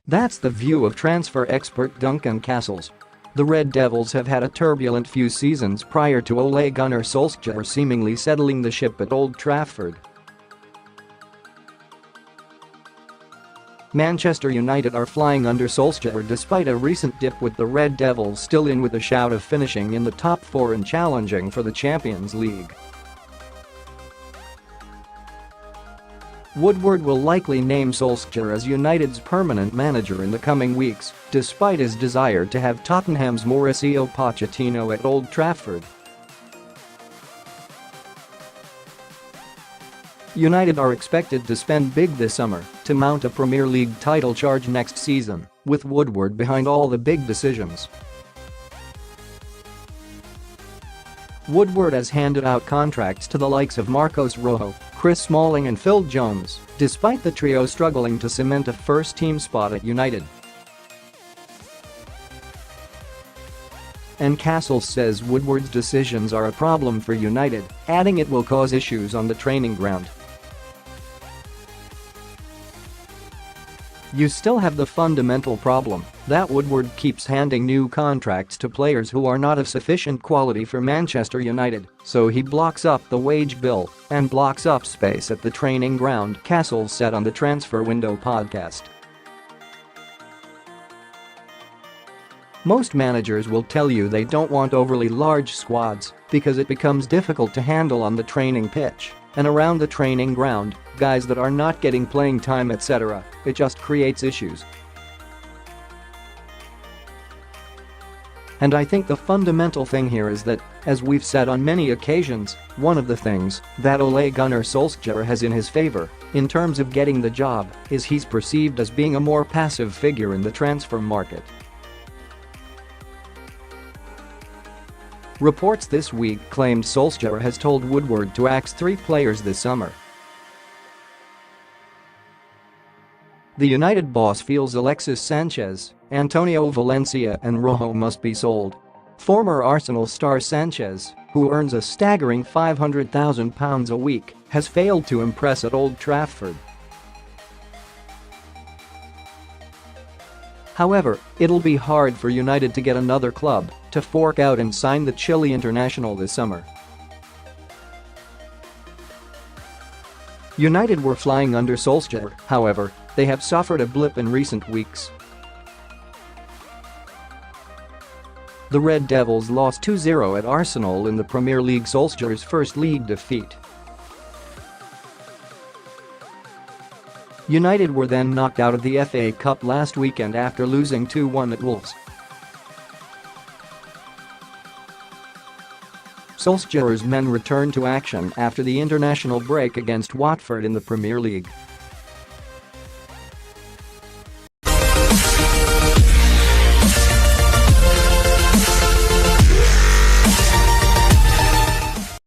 That's the view of transfer expert Duncan. The Red Devils have had a turbulent few seasons prior to Ole Gunnar Solskjaer seemingly settling the ship at Old Trafford. Manchester United are flying under Solskjaer despite a recent dip, with the Red Devils still in with a shout of finishing in the top four and challenging for the Champions League. Woodward will likely name Solskjaer as United's permanent manager in the coming weeks, despite his desire to have Tottenham's Mauricio Pochettino at Old Trafford. United are expected to spend big this summer to mount a Premier League title charge next season, with Woodward behind all the big decisions. Woodward has handed out contracts to the likes of Marcos Rojo, Chris Smalling and Phil Jones, despite the trio struggling to cement a first-team spot at United. And Castle says Woodward's decisions are a problem for United, adding it will cause issues on the training ground. You still have the fundamental problem that Woodward keeps handing new contracts to players who are not of sufficient quality for Manchester United, so he blocks up the wage bill and blocks up space at the training ground, Castle said on the Transfer Window podcast. Most managers will tell you they don't want overly large squads because it becomes difficult to handle on the training pitch and around the training ground, guys that are not getting playing time, etc. It just creates issues. And I think the fundamental thing here is that, as we've said on many occasions, one of the things that Ole Gunnar Solskjaer has in his favor, in terms of getting the job, is he's perceived as being a more passive figure in the transfer market. Reports this week claimed Solskjaer has told Woodward to axe 3 players this summer. The United boss feels Alexis Sanchez, Antonio Valencia and Rojo must be sold. Former Arsenal star Sanchez, who earns a staggering £500,000 a week, has failed to impress at Old Trafford. However, it'll be hard for United to get another club to fork out and sign the Chile international this summer. United were flying under Solskjaer, however, they have suffered a blip in recent weeks. The Red Devils lost 2-0 at Arsenal in the Premier League, Solskjaer's first league defeat. United were then knocked out of the FA Cup last weekend after losing 2-1 at Wolves. Solskjaer's men returned to action after the international break against Watford in the Premier League.